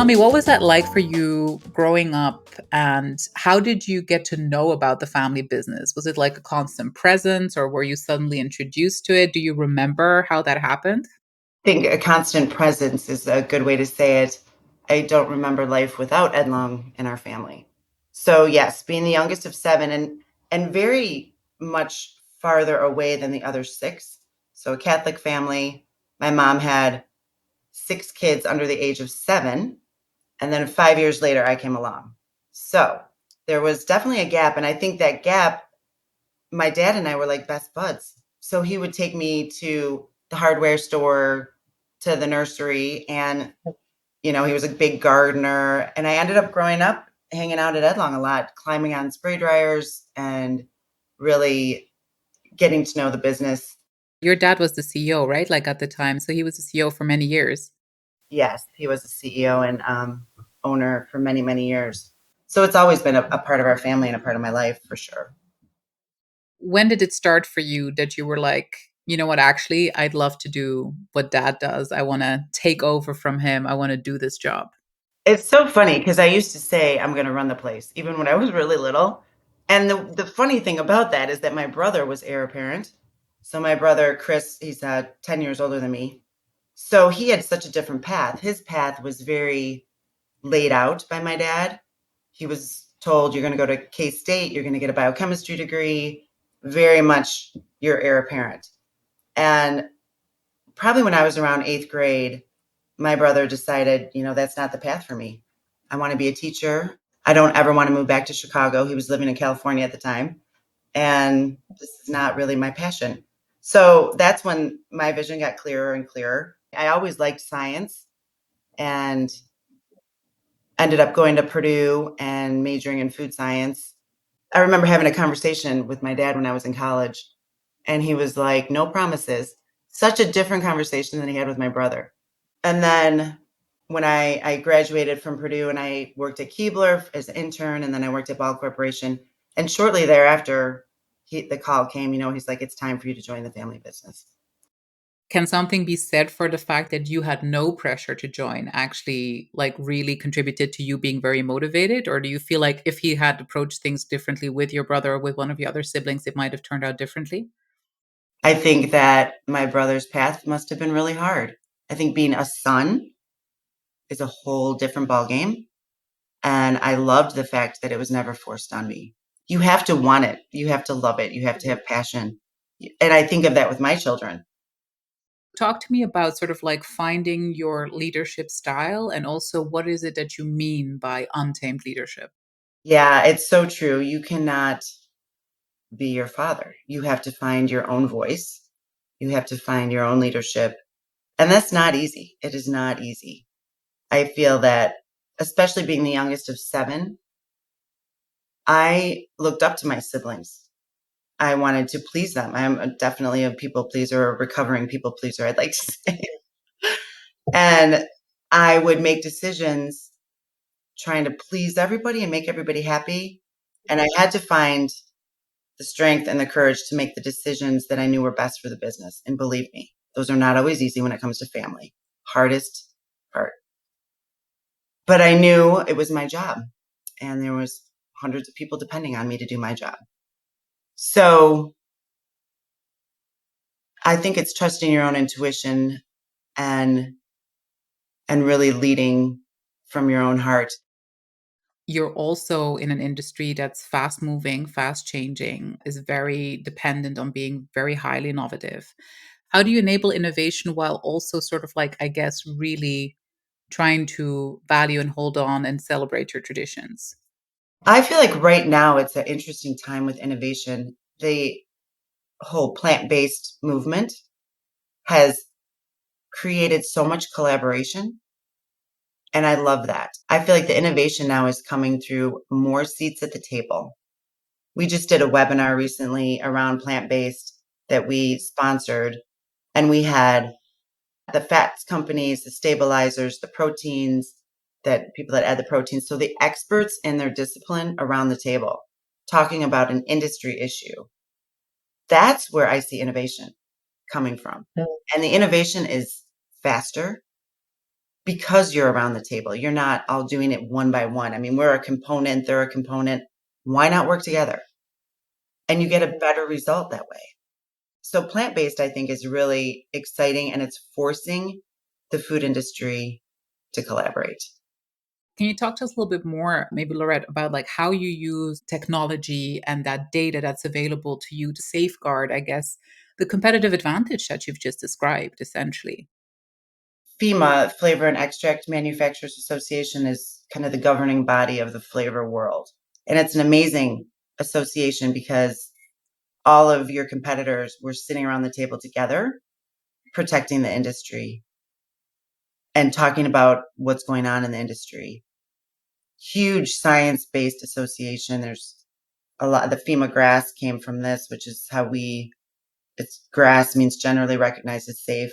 tell me, what was that like for you growing up, and how did you get to know about the family business? Was it like a constant presence, or were you suddenly introduced to it? Do you remember how that happened? Think a constant presence is a good way to say it. I don't remember life without Edlong in our family. So yes, being the youngest of seven and very much farther away than the other six. So a Catholic family. My mom had six kids under the age of seven, and then 5 years later I came along. So there was definitely a gap, and I think that gap, my dad and I were like best buds. So he would take me to the hardware store, to the nursery, and he was a big gardener. And I ended up growing up hanging out at Edlong a lot, climbing on spray dryers and really getting to know the business. Your dad was the CEO, right? Like at the time. So he was the CEO for many years. Yes, he was a CEO and owner for many, many years. So it's always been a part of our family and a part of my life for sure. When did it start for you that you were like, you know what, actually, I'd love to do what dad does. I want to take over from him. I want to do this job. It's so funny because I used to say I'm going to run the place, even when I was really little. And the funny thing about that is that my brother was heir apparent. So my brother Chris, he's 10 years older than me. So he had such a different path. His path was very laid out by my dad. He was told, you're going to go to K State, you're going to get a biochemistry degree, very much your heir apparent. And probably when I was around eighth grade, my brother decided, that's not the path for me. I want to be a teacher. I don't ever want to move back to Chicago. He was living in California at the time. And this is not really my passion. So that's when my vision got clearer and clearer. I always liked science and ended up going to Purdue and majoring in food science. I remember having a conversation with my dad when I was in college, and he was like, no promises. Such a different conversation than he had with my brother. And then when I graduated from Purdue and I worked at Keebler as an intern, and then I worked at Ball Corporation. And shortly thereafter, the call came, he's like, it's time for you to join the family business. Can something be said for the fact that you had no pressure to join actually like really contributed to you being very motivated? Or do you feel like if he had approached things differently with your brother or with one of your other siblings, it might have turned out differently? I think that my brother's path must have been really hard. I think being a son is a whole different ballgame. And I loved the fact that it was never forced on me. You have to want it. You have to love it. You have to have passion. And I think of that with my children. Talk to me about sort of like finding your leadership style, and also what is it that you mean by untamed leadership? Yeah, it's so true. You cannot be your father. You have to find your own voice. You have to find your own leadership. And that's not easy. It is not easy. I feel that, especially being the youngest of seven, I looked up to my siblings. I wanted to please them. Definitely a people pleaser, a recovering people pleaser, I'd like to say. And I would make decisions trying to please everybody and make everybody happy. And I had to find the strength and the courage to make the decisions that I knew were best for the business. And believe me, those are not always easy when it comes to family. Hardest part. But I knew it was my job, and there was hundreds of people depending on me to do my job. So I think it's trusting your own intuition and really leading from your own heart. You're also in an industry that's fast moving, fast changing, is very dependent on being very highly innovative. How do you enable innovation while also sort of like, I guess, really trying to value and hold on and celebrate your traditions? I feel like right now it's an interesting time with innovation. The whole plant-based movement has created so much collaboration, and I love that. I feel like the innovation now is coming through more seats at the table. We just did a webinar recently around plant-based that we sponsored, and we had the fats companies, the stabilizers, the proteins, that people that add the proteins. So the experts in their discipline around the table talking about an industry issue. That's where I see innovation coming from. And the innovation is faster, because you're around the table. You're not all doing it one by one. I mean, we're a component, they're a component. Why not work together? And you get a better result that way. So plant-based, I think, is really exciting and it's forcing the food industry to collaborate. Can you talk to us a little bit more, maybe Laurette, about like how you use technology and that data that's available to you to safeguard, I guess, the competitive advantage that you've just described, essentially? FEMA, Flavor and Extract Manufacturers Association, is kind of the governing body of the flavor world. And it's an amazing association because all of your competitors were sitting around the table together, protecting the industry and talking about what's going on in the industry. Huge science based association. There's a lot. The FEMA grass came from this, which is how it's grass means generally recognized as safe.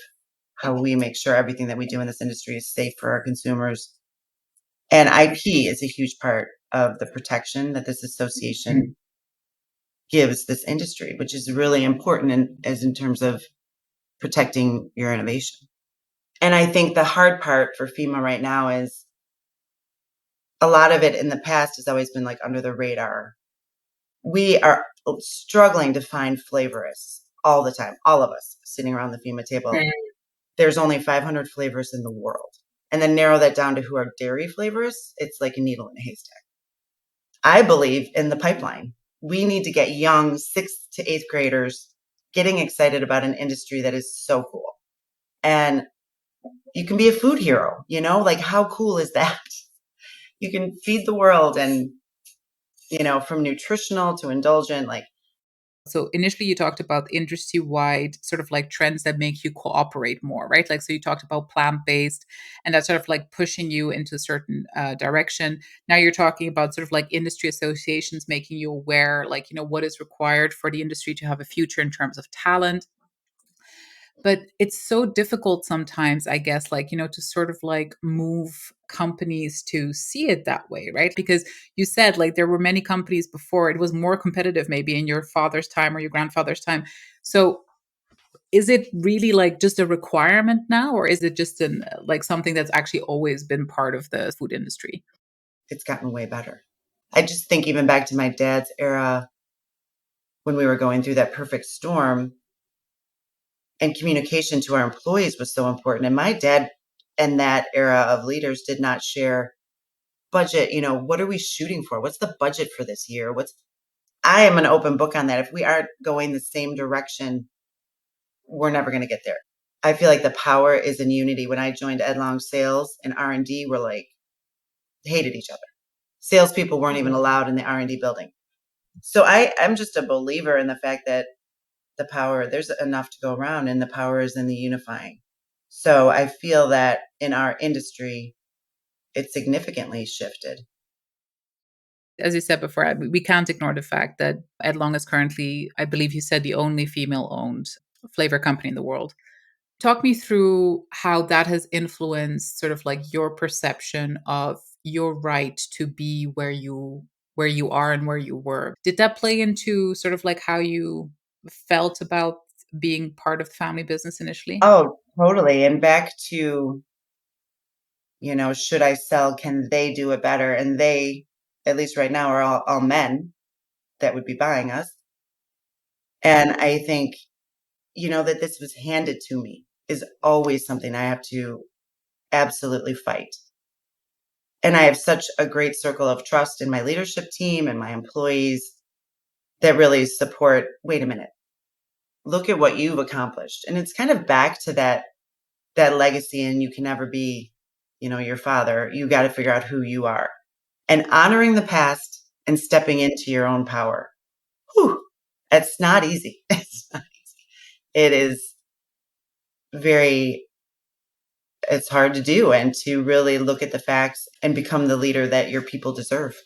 How we make sure everything that we do in this industry is safe for our consumers. And IP is a huge part of the protection that this association gives this industry, which is really important as in terms of protecting your innovation. And I think the hard part for FEMA right now is a lot of it in the past has always been like under the radar. We are struggling to find flavorists all the time, all of us sitting around the FEMA table. There's only 500 flavors in the world. And then narrow that down to who are dairy flavorists, it's like a needle in a haystack. I believe in the pipeline. We need to get young sixth to eighth graders getting excited about an industry that is so cool. And you can be a food hero, like how cool is that? You can feed the world and, from nutritional to indulgent, like So initially you talked about industry-wide sort of like trends that make you cooperate more, right? Like, so you talked about plant-based and that's sort of like pushing you into a certain direction. Now you're talking about sort of like industry associations making you aware, like, what is required for the industry to have a future in terms of talent. But it's so difficult sometimes, I guess, like, to sort of like move companies to see it that way, right? Because you said like there were many companies before, it was more competitive maybe in your father's time or your grandfather's time. So is it really like just a requirement now, or is it just like something that's actually always been part of the food industry? it's gotten way better. I just think even back to my dad's era when we were going through that perfect storm and communication to our employees was so important. And my dad and that era of leaders did not share budget. What are we shooting for? What's the budget for this year? I am an open book on that. If we aren't going the same direction, we're never going to get there. I feel like the power is in unity. When I joined Edlong sales and R&D were like hated each other. Salespeople weren't even allowed in the R&D building. So I'm just a believer in the fact that the power, there's enough to go around and the power is in the unifying. So I feel that in our industry, it's significantly shifted. As you said before, we can't ignore the fact that Edlong is currently, I believe you said, the only female-owned flavor company in the world. Talk me through how that has influenced sort of like your perception of your right to be where you are and where you were. Did that play into sort of like how you felt about being part of the family business initially? Oh, totally. And back to, should I sell? Can they do it better? And they, at least right now, are all men that would be buying us. And I think, that this was handed to me is always something I have to absolutely fight. And I have such a great circle of trust in my leadership team and my employees that really support, wait a minute, look at what you've accomplished. And it's kind of back to that legacy and you can never be, your father. You got to figure out who you are. And honoring the past and stepping into your own power. Whew, it's not easy. It is very it's hard to do and to really look at the facts and become the leader that your people deserve.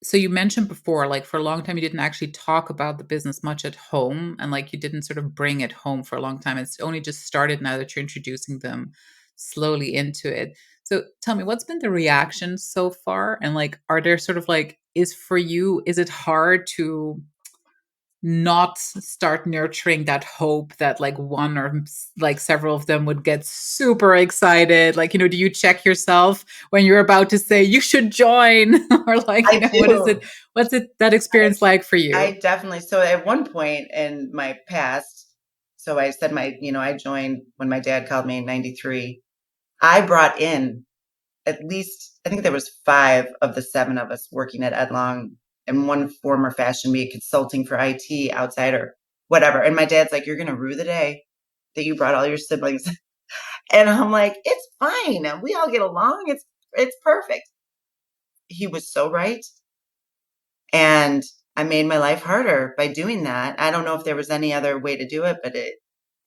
So you mentioned before, like for a long time, you didn't actually talk about the business much at home, and like you didn't sort of bring it home for a long time. It's only just started now that you're introducing them slowly into it. So tell me, what's been the reaction so far? And like, are there sort of like, is for you, is it hard to not start nurturing that hope that like one or like several of them would get super excited? Like, do you check yourself when you're about to say you should join? Or like, I what is do. it? What's it that experience like for I you? definitely, so at one point in my past, so I said I joined when my dad called me in 93. I brought in at least, I think there was 5 of the 7 of us working at Edlong in one form or fashion, be it consulting for IT, outside, or whatever. And my dad's like, "You're gonna rue the day that you brought all your siblings." And I'm like, "It's fine. We all get along. It's perfect." He was so right. And I made my life harder by doing that. I don't know if there was any other way to do it, but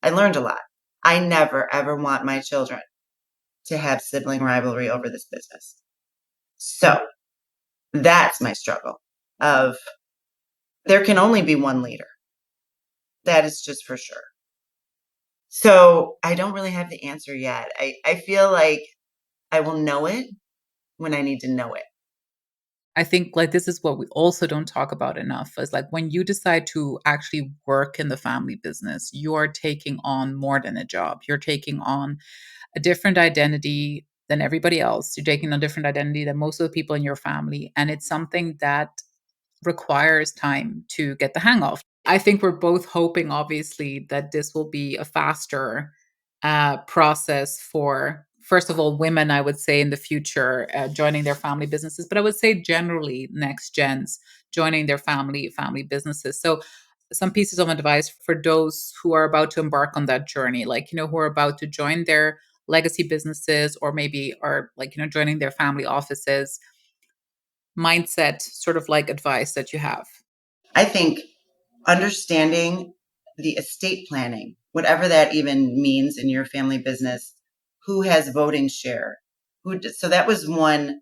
I learned a lot. I never ever want my children to have sibling rivalry over this business. So that's my struggle of there can only be one leader. That is just for sure. So I don't really have the answer yet. I feel like I will know it when I need to know it. I think like this is what we also don't talk about enough is like when you decide to actually work in the family business, you are taking on more than a job. You're taking on a different identity than everybody else. You're taking on a different identity than most of the people in your family. And it's something that requires time to get the hang of. I think we're both hoping, obviously, that this will be a faster process for, first of all, women, I would say, in the future joining their family businesses, but I would say generally next gens joining their family businesses. So, some pieces of advice for those who are about to embark on that journey, like, who are about to join their legacy businesses or maybe are like, joining their family offices, mindset sort of like advice that you have. I think understanding the estate planning, whatever that even means in your family business, who has voting share, so that was one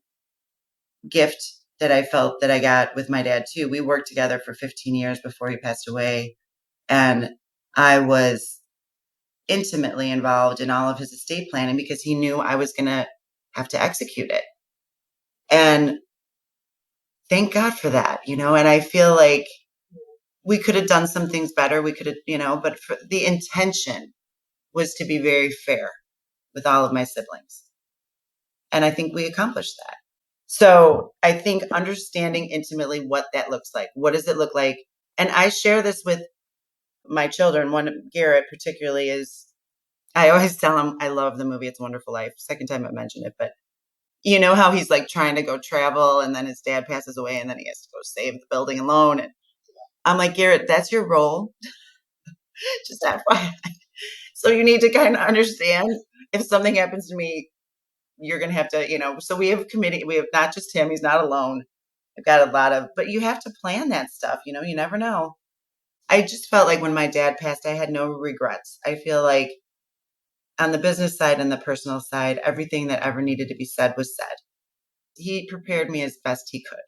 gift that I felt that I got with my dad too. We worked together for 15 years before he passed away, and I was intimately involved in all of his estate planning because he knew I was going to have to execute it. And thank God for that. And I feel like we could have done some things better. We could have, but for the intention was to be very fair with all of my siblings. And I think we accomplished that. So I think understanding intimately what that looks like. What does it look like? And I share this with my children. One, Garrett particularly, is I always tell him I love the movie It's a Wonderful Life. Second time I mentioned it, but you know how he's like trying to go travel and then his dad passes away and then he has to go save the building alone. And I'm like, Garrett, that's your role. Just FYI. So you need to kind of understand if something happens to me, you're going to have to. So we have a committee. We have not just him. He's not alone. I've got a lot of, but you have to plan that stuff. You never know. I just felt like when my dad passed, I had no regrets. I feel like on the business side and the personal side, everything that ever needed to be said was said. He prepared me as best he could.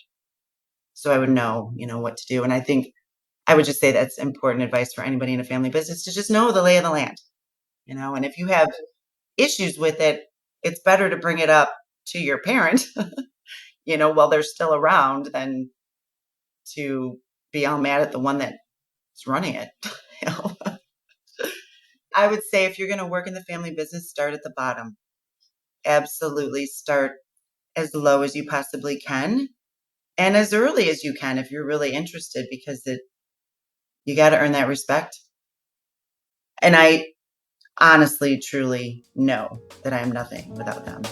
So I would know, what to do. And I think I would just say that's important advice for anybody in a family business to just know the lay of the land. And if you have issues with it, it's better to bring it up to your parent, while they're still around than to be all mad at the one that's running it. You know? I would say if you're going to work in the family business, start at the bottom. Absolutely start as low as you possibly can and as early as you can if you're really interested because you got to earn that respect. And I honestly, truly know that I am nothing without them.